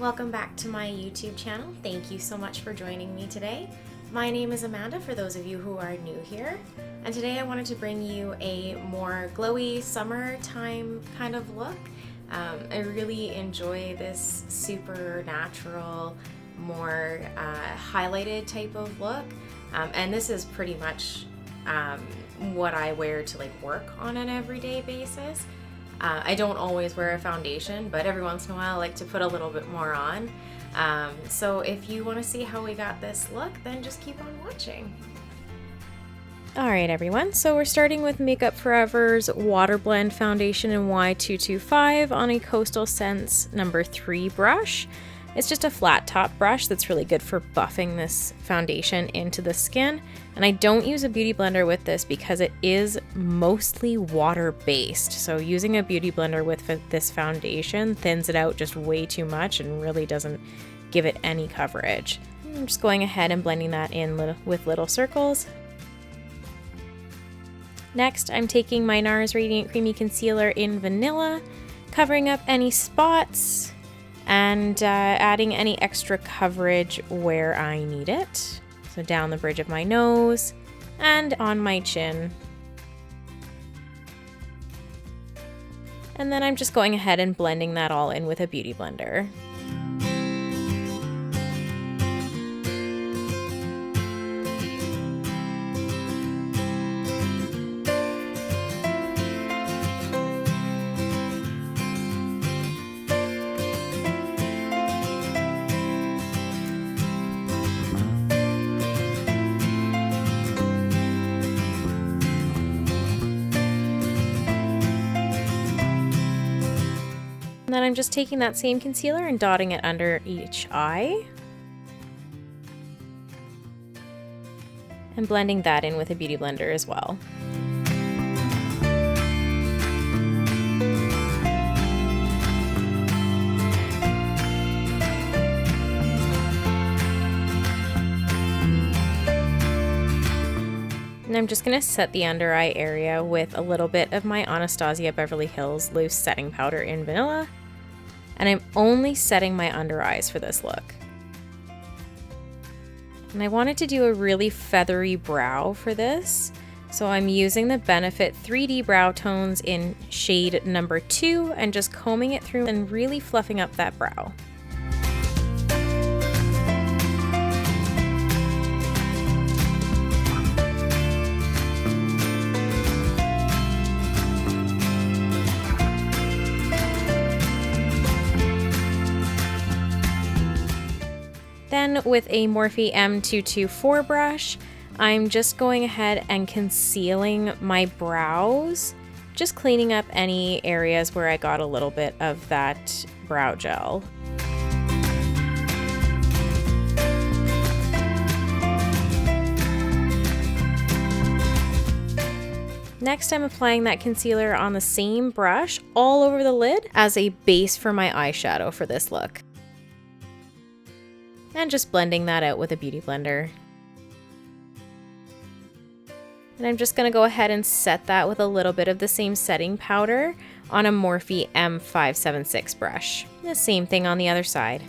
Welcome back to my YouTube channel. Thank you so much for joining me today. My name is Amanda, for those of you who are new here, and today I wanted to bring you a more glowy summertime kind of look. I really enjoy this super natural, more highlighted type of look, and this is pretty much what I wear to like work on an everyday basis. I don't always wear a foundation, but every once in a while I like to put a little bit more on. So if you want to see how we got this look, then just keep on watching. Alright everyone, so we're starting with Makeup Forever's Waterblend Foundation in Y225 on a Coastal Scents No. 3 brush. It's just a flat top brush that's really good for buffing this foundation into the skin. And I don't use a beauty blender with this because it is mostly water-based. So using a beauty blender with this foundation thins it out just way too much and really doesn't give it any coverage. I'm just going ahead and blending that in with little circles. Next, I'm taking my Nars Radiant Creamy Concealer in Vanilla, covering up any spots, and adding any extra coverage where I need it. So down the bridge of my nose and on my chin. And then I'm just going ahead and blending that all in with a beauty blender. And then I'm just taking that same concealer and dotting it under each eye. And blending that in with a beauty blender as well. And I'm just going to set the under eye area with a little bit of my Anastasia Beverly Hills Loose Setting Powder in Vanilla. And I'm only setting my under eyes for this look. And I wanted to do a really feathery brow for this. So I'm using the Benefit 3D Browtones in shade number 2 and just combing it through and really fluffing up that brow. Then with a Morphe M224 brush, I'm just going ahead and concealing my brows, just cleaning up any areas where I got a little bit of that brow gel. Next, I'm applying that concealer on the same brush all over the lid as a base for my eyeshadow for this look. And just blending that out with a beauty blender. And I'm just going to go ahead and set that with a little bit of the same setting powder on a Morphe M576 brush. The same thing on the other side.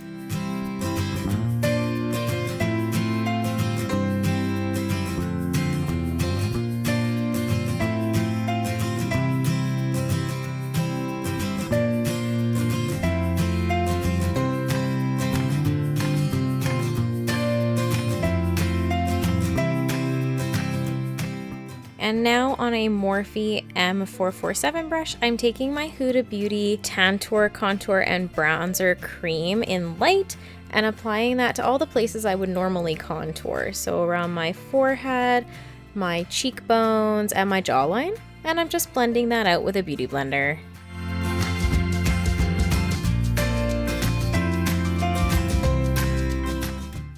And now on a Morphe M447 brush, I'm taking my Huda Beauty Tantour Contour and Bronzer Cream in Light and applying that to all the places I would normally contour. So around my forehead, my cheekbones, and my jawline. And I'm just blending that out with a beauty blender.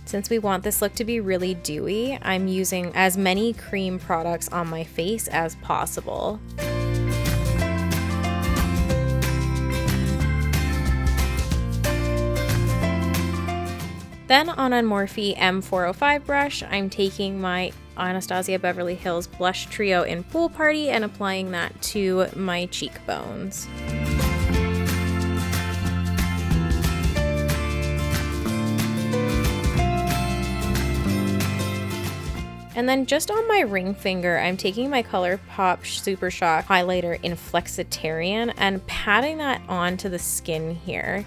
Since we want this look to be really dewy, I'm using as many cream products on my face as possible. Then on a Morphe M405 brush, I'm taking my Anastasia Beverly Hills Blush Trio in Pool Party and applying that to my cheekbones. And then just on my ring finger, I'm taking my Colourpop Super Shock highlighter in Flexitarian and patting that onto the skin here.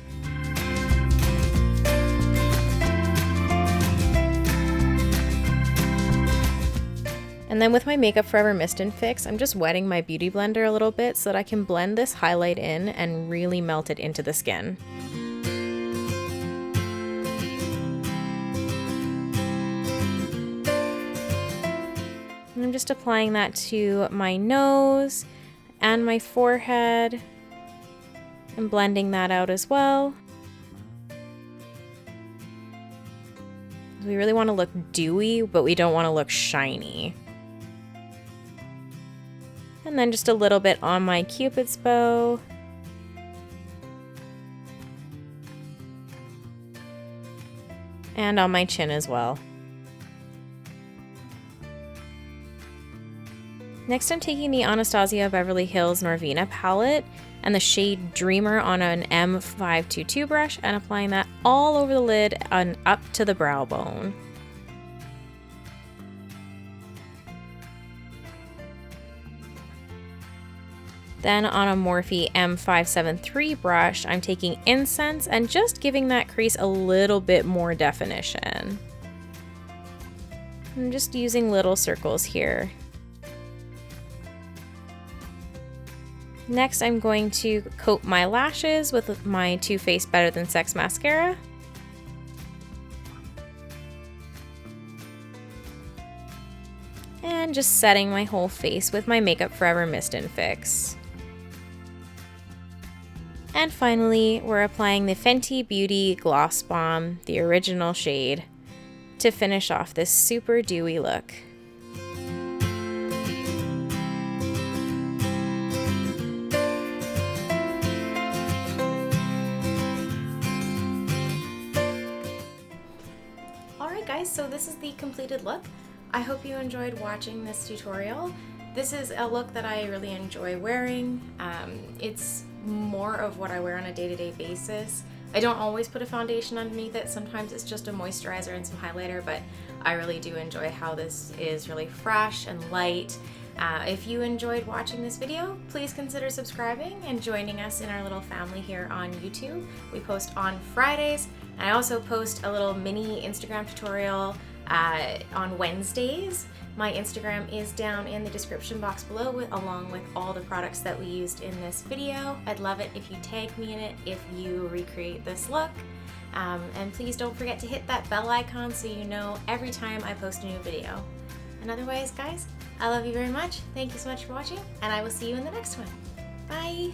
And then with my Makeup Forever Mist and Fix, I'm just wetting my beauty blender a little bit so that I can blend this highlight in and really melt it into the skin. And I'm just applying that to my nose and my forehead and blending that out as well. We really want to look dewy, but we don't want to look shiny. And then just a little bit on my Cupid's bow. And on my chin as well. Next, I'm taking the Anastasia Beverly Hills Norvina palette and the shade Dreamer on an M522 brush and applying that all over the lid and up to the brow bone. Then on a Morphe M573 brush, I'm taking Incense and just giving that crease a little bit more definition. I'm just using little circles here. Next, I'm going to coat my lashes with my Too Faced Better Than Sex mascara. And just setting my whole face with my Makeup Forever Mist and Fix. And finally, we're applying the Fenty Beauty Glossbomb, the original shade, to finish off this super dewy look. Alright guys, so this is the completed look. I hope you enjoyed watching this tutorial. This is a look that I really enjoy wearing. It's more of what I wear on a day-to-day basis. I don't always put a foundation underneath it. Sometimes it's just a moisturizer and some highlighter, but I really do enjoy how this is really fresh and light. If you enjoyed watching this video, please consider subscribing and joining us in our little family here on YouTube. We post on Fridays, and I also post a little mini Instagram tutorial on Wednesdays. My Instagram is down in the description box below along with all the products that we used in this video. I'd love it if you tag me in it if you recreate this look. And please don't forget to hit that bell icon so you know every time I post a new video. And otherwise, guys, I love you very much. Thank you so much for watching, and I will see you in the next one. Bye!